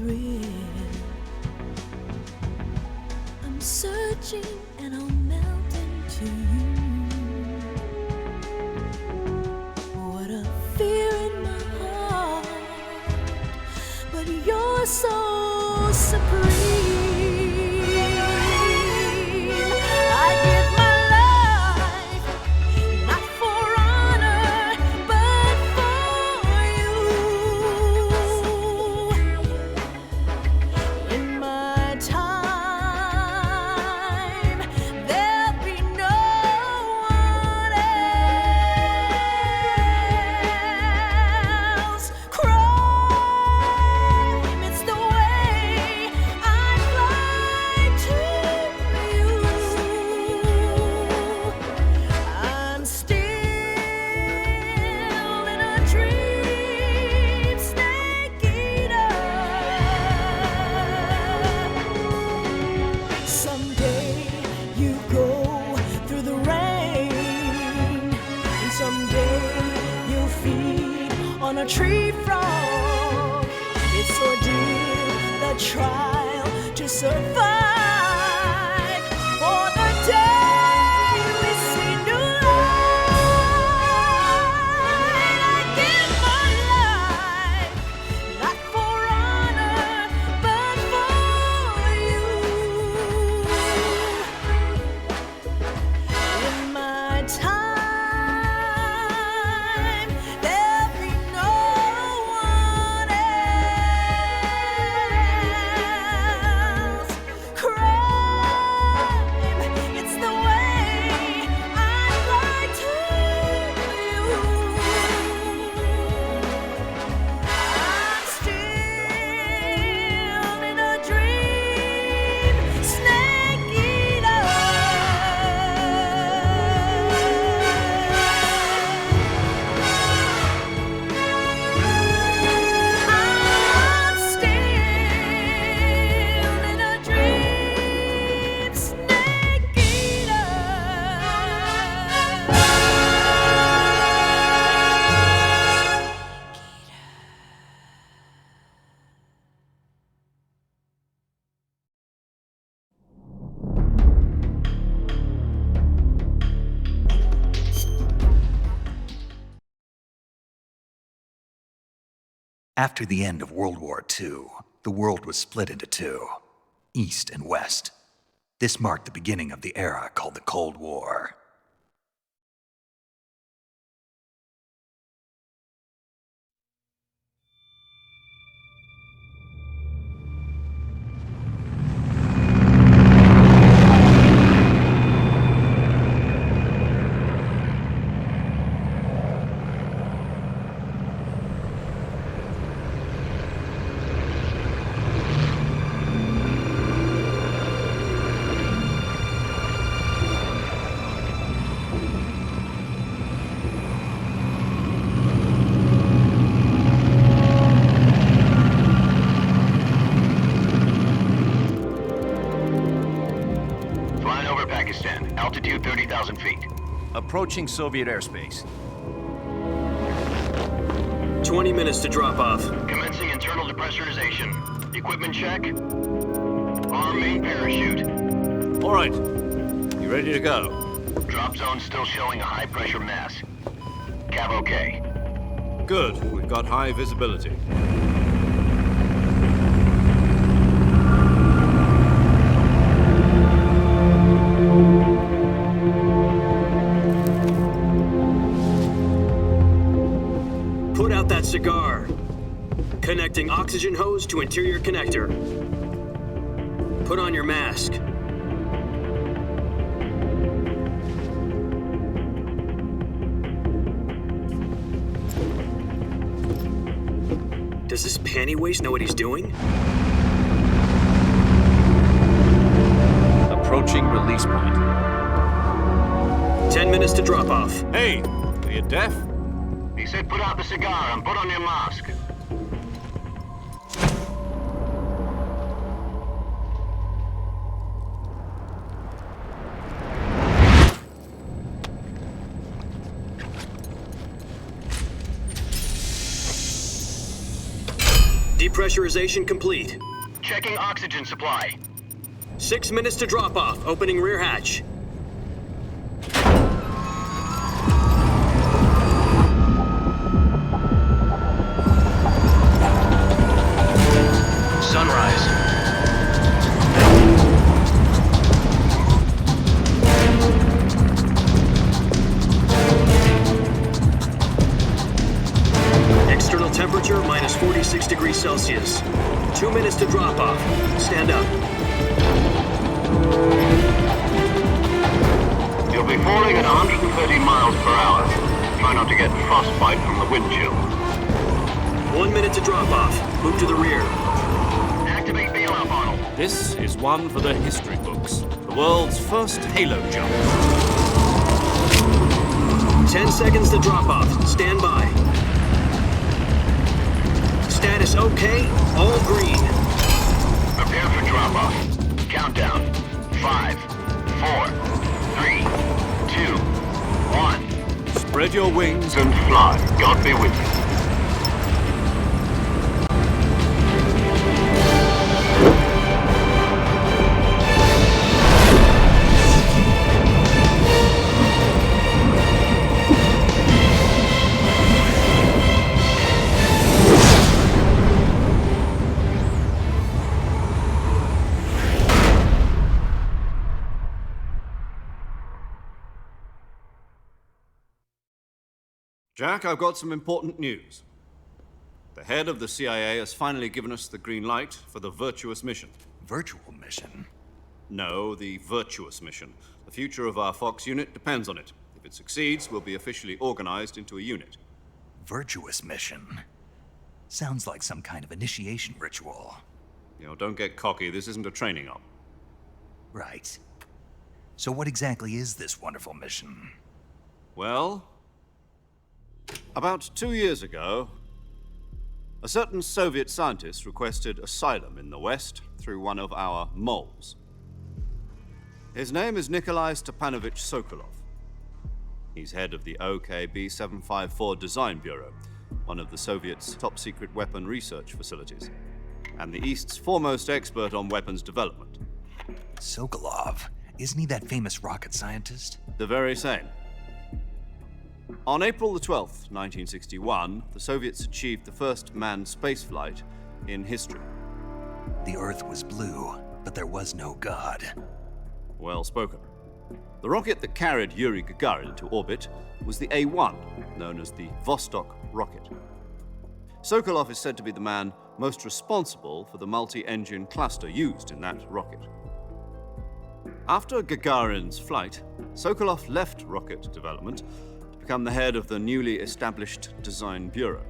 thrill. I'm searching and I'll melt into you. What a fear in my heart, but you're so supreme. I give my life, not for honor, but for you. In my time, there'll be no one else. Crime, it's the way I fly to you. I'm still in a dream, snake eater. Someday you go through the rain, and someday you'll feed on a tree frog. It's ordeal, the trial to survive. For the day we see new light, I give my life, not for honor, but for you. In my time, there'll be no one else. Crime, it's the way I fly to you. I'm still in a dream, snake eater. I'm still in a dream, snake eater. After the end of World War II, the world was split into two, East and West. This marked the beginning of the era called the Cold War. Flying over Pakistan, altitude 30,000 feet. Approaching Soviet airspace. 20 minutes to drop off. Commencing internal depressurization. Equipment check. Arm main parachute. All right. You ready to go? Drop zone still showing a high pressure mass. Cav okay. Good. We've got high visibility. Put out that cigar. Connecting oxygen hose to interior connector. Put on your mask. Does this panty waste know what he's doing? Approaching release point. 10 minutes to drop off. Hey, are you deaf? He said put out the cigar and put on your mask. Depressurization complete. Checking oxygen supply. 6 minutes to drop off. Opening rear hatch. Sunrise. External temperature minus 46 degrees Celsius. 2 minutes to drop off. Stand up. You'll be falling at 130 miles per hour. Try not to get frostbite from the wind chill. 1 minute to drop off. Move to the rear. Activate bailout model. This is one for the history books. The world's first halo jump. 10 seconds to drop off. Stand by. Status okay. All green. Prepare for drop-off. Countdown. 5, 4, 3, 2, 1. Spread your wings. And fly. God be with you. Jack, I've got some important news. The head of the CIA has finally given us the green light for the virtuous mission. Virtual mission? No, the virtuous mission. The future of our Fox unit depends on it. If it succeeds, we'll be officially organized into a unit. Virtuous mission? Sounds like some kind of initiation ritual. You know, don't get cocky. This isn't a training op. Right. So what exactly is this wonderful mission? Well, about 2 years ago, a certain Soviet scientist requested asylum in the West through one of our moles. His name is Nikolai Stepanovich Sokolov. He's head of the OKB-754 Design Bureau, one of the Soviets' top-secret weapon research facilities, and the East's foremost expert on weapons development. Sokolov? Isn't he that famous rocket scientist? The very same. On April the 12th, 1961, the Soviets achieved the first manned spaceflight in history. The Earth was blue, but there was no God. Well spoken. The rocket that carried Yuri Gagarin into orbit was the A-1, known as the Vostok rocket. Sokolov is said to be the man most responsible for the multi-engine cluster used in that rocket. After Gagarin's flight, Sokolov left rocket development to become the head of the newly established Design Bureau.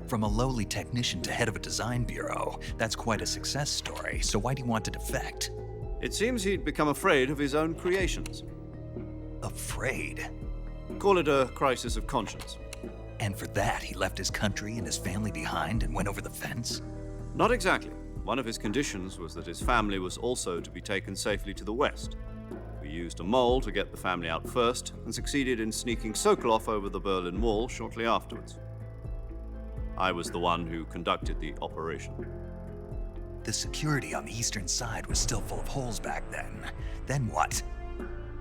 From a lowly technician to head of a design bureau, that's quite a success story, so why'd he want to defect? It seems he'd become afraid of his own creations. Afraid? Call it a crisis of conscience. And for that, he left his country and his family behind and went over the fence? Not exactly. One of his conditions was that his family was also to be taken safely to the West. We used a mole to get the family out first and succeeded in sneaking Sokolov over the Berlin Wall shortly afterwards. I was the one who conducted the operation. The security on the eastern side was still full of holes back then. Then what?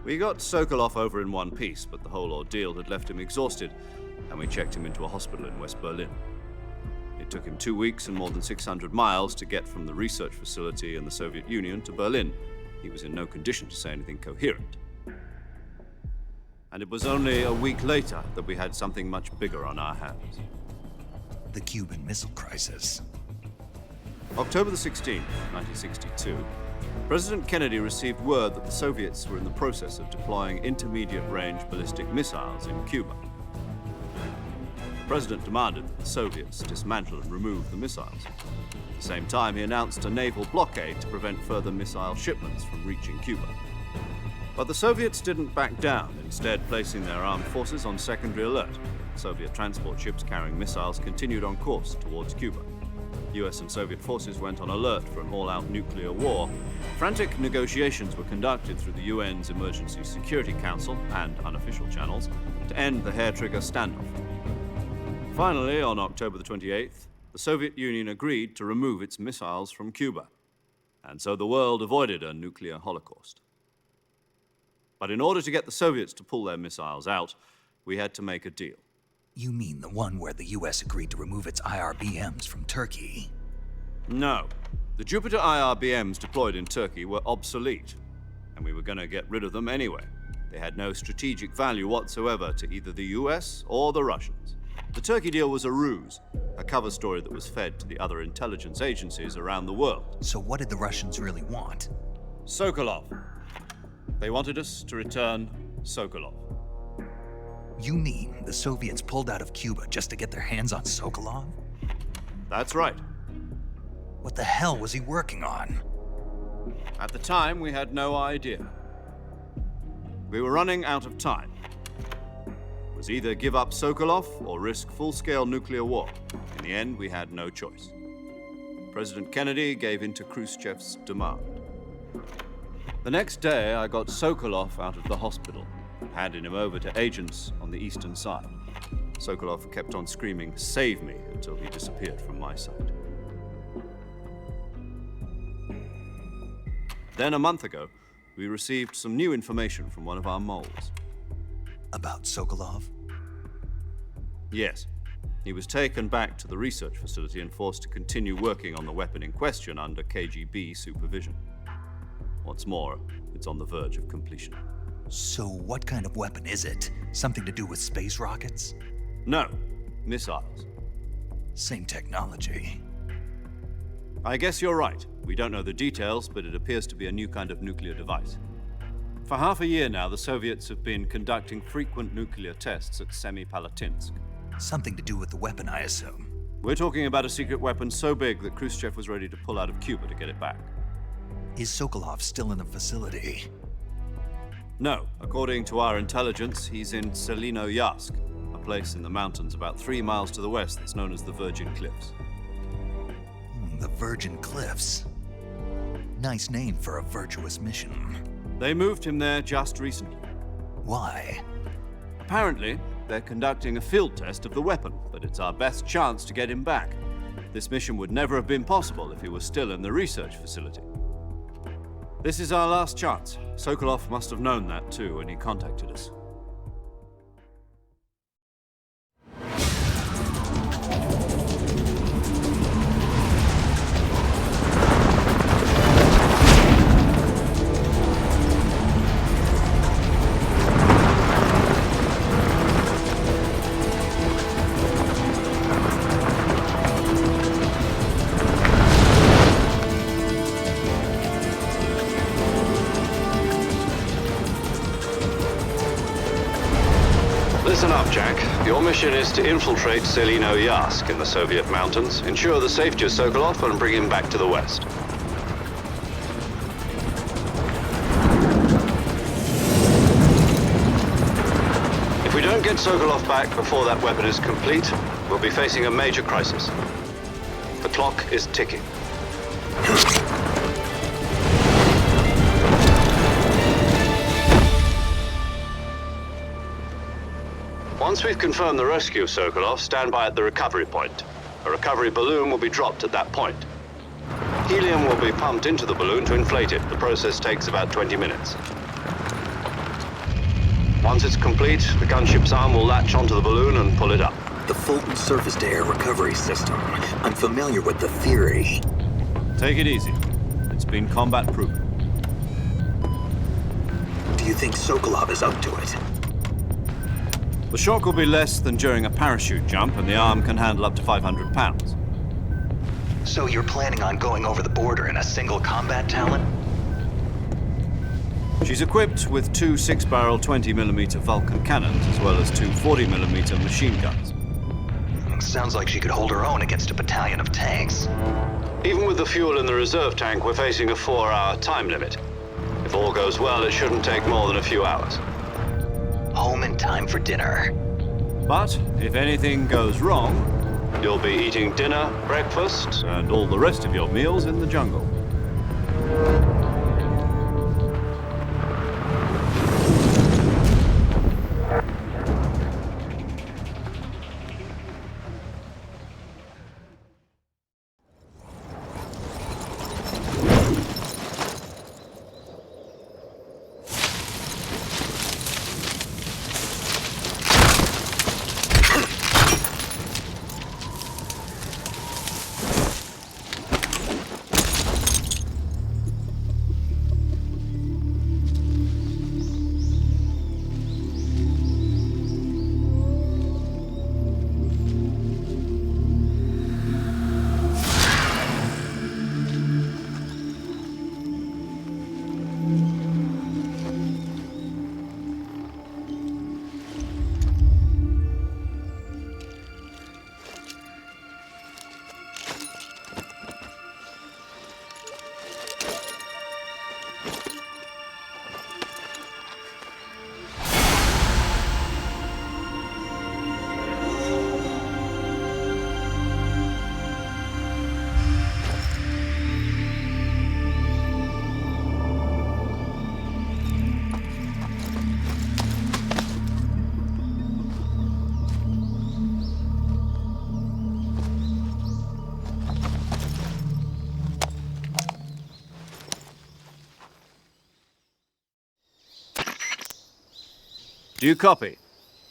We got Sokolov over in one piece, but the whole ordeal had left him exhausted, and we checked him into a hospital in West Berlin. It took him 2 weeks and more than 600 miles to get from the research facility in the Soviet Union to Berlin. He was in no condition to say anything coherent. And it was only a week later that we had something much bigger on our hands. The Cuban Missile Crisis. October the 16th, 1962, President Kennedy received word that the Soviets were in the process of deploying intermediate-range ballistic missiles in Cuba. The President demanded that the Soviets dismantle and remove the missiles. At the same time, he announced a naval blockade to prevent further missile shipments from reaching Cuba. But the Soviets didn't back down, instead placing their armed forces on secondary alert. Soviet transport ships carrying missiles continued on course towards Cuba. US and Soviet forces went on alert for an all-out nuclear war. Frantic negotiations were conducted through the UN's Emergency Security Council and unofficial channels to end the hair-trigger standoff. Finally, on October the 28th, the Soviet Union agreed to remove its missiles from Cuba, and so the world avoided a nuclear holocaust. But in order to get the Soviets to pull their missiles out, we had to make a deal. You mean the one where the US agreed to remove its IRBMs from Turkey? No. The Jupiter IRBMs deployed in Turkey were obsolete, and we were going to get rid of them anyway. They had no strategic value whatsoever to either the US or the Russians. The Turkey deal was a ruse, a cover story that was fed to the other intelligence agencies around the world. So what did the Russians really want? Sokolov. They wanted us to return Sokolov. You mean the Soviets pulled out of Cuba just to get their hands on Sokolov? That's right. What the hell was he working on? At the time, we had no idea. We were running out of time. It was either give up Sokolov or risk full-scale nuclear war. In the end, we had no choice. President Kennedy gave in to Khrushchev's demand. The next day, I got Sokolov out of the hospital and handed him over to agents on the eastern side. Sokolov kept on screaming, "Save me," until he disappeared from my sight. Then, a month ago, we received some new information from one of our moles. About Sokolov? Yes. He was taken back to the research facility and forced to continue working on the weapon in question under KGB supervision. What's more, it's on the verge of completion. So what kind of weapon is it? Something to do with space rockets? No, missiles. Same technology. I guess you're right. We don't know the details, but it appears to be a new kind of nuclear device. For half a year now, the Soviets have been conducting frequent nuclear tests at Semipalatinsk. Something to do with the weapon, I assume. We're talking about a secret weapon so big that Khrushchev was ready to pull out of Cuba to get it back. Is Sokolov still in the facility? No. According to our intelligence, he's in Selinoyarsk, a place in the mountains about 3 miles to the west that's known as the Virgin Cliffs. The Virgin Cliffs. Nice name for a virtuous mission. They moved him there just recently. Why? Apparently, they're conducting a field test of the weapon, but it's our best chance to get him back. This mission would never have been possible if he was still in the research facility. This is our last chance. Sokolov must have known that too when he contacted us. Listen up, Jack. Your mission is to infiltrate Selinoyarsk in the Soviet mountains, ensure the safety of Sokolov, and bring him back to the west. If we don't get Sokolov back before that weapon is complete, we'll be facing a major crisis. The clock is ticking. Once we've confirmed the rescue of Sokolov, stand by at the recovery point. A recovery balloon will be dropped at that point. Helium will be pumped into the balloon to inflate it. The process takes about 20 minutes. Once it's complete, the gunship's arm will latch onto the balloon and pull it up. The Fulton surface-to-air recovery system. I'm familiar with the theory. Take it easy. It's been combat-proven. Do you think Sokolov is up to it? The shock will be less than during a parachute jump, and the arm can handle up to 500 pounds. So you're planning on going over the border in a single combat Talon? She's equipped with 2 6-barrel 20mm Vulcan cannons, as well as 2 40mm machine guns. Sounds like she could hold her own against a battalion of tanks. Even with the fuel in the reserve tank, we're facing a 4-hour time limit. If all goes well, it shouldn't take more than a few hours. Home in time for dinner. But if anything goes wrong, you'll be eating dinner, breakfast, and all the rest of your meals in the jungle. Do you copy?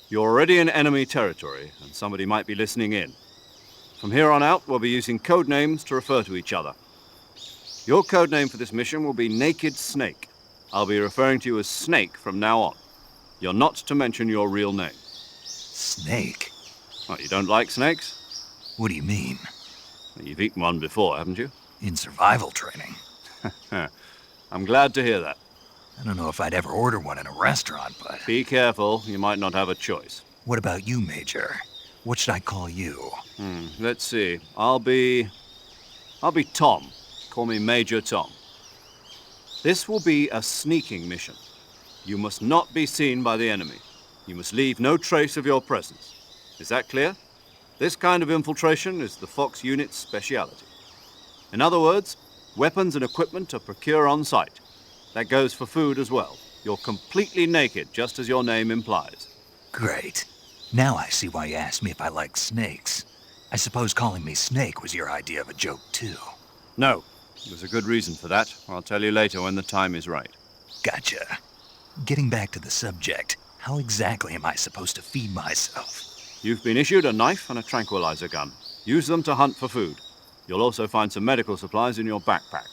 You're already in enemy territory, and somebody might be listening in. From here on out, we'll be using code names to refer to each other. Your code name for this mission will be Naked Snake. I'll be referring to you as Snake from now on. You're not to mention your real name. Snake? What, you don't like snakes? What do you mean? You've eaten one before, haven't you? In survival training? I'm glad to hear that. I don't know if I'd ever order one in a restaurant, but... Be careful, you might not have a choice. What about you, Major? What should I call you? Let's see. I'll be Tom. Call me Major Tom. This will be a sneaking mission. You must not be seen by the enemy. You must leave no trace of your presence. Is that clear? This kind of infiltration is the Fox unit's speciality. In other words, weapons and equipment are procured on site. That goes for food as well. You're completely naked, just as your name implies. Great. Now I see why you asked me if I like snakes. I suppose calling me Snake was your idea of a joke, too. No, there's a good reason for that. I'll tell you later when the time is right. Gotcha. Getting back to the subject, how exactly am I supposed to feed myself? You've been issued a knife and a tranquilizer gun. Use them to hunt for food. You'll also find some medical supplies in your backpack.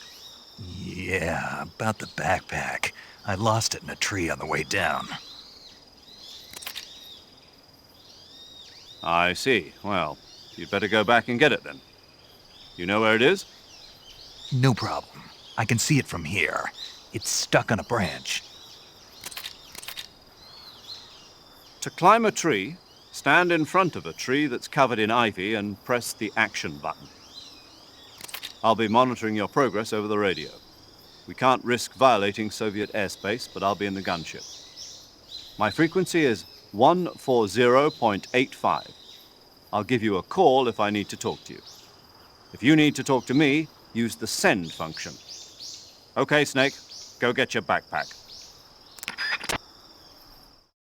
Yeah, about the backpack. I lost it in a tree on the way down. I see. Well, you'd better go back and get it then. You know where it is? No problem. I can see it from here. It's stuck on a branch. To climb a tree, stand in front of a tree that's covered in ivy and press the action button. I'll be monitoring your progress over the radio. We can't risk violating Soviet airspace, but I'll be in the gunship. My frequency is 140.85. I'll give you a call if I need to talk to you. If you need to talk to me, use the send function. Okay, Snake, go get your backpack.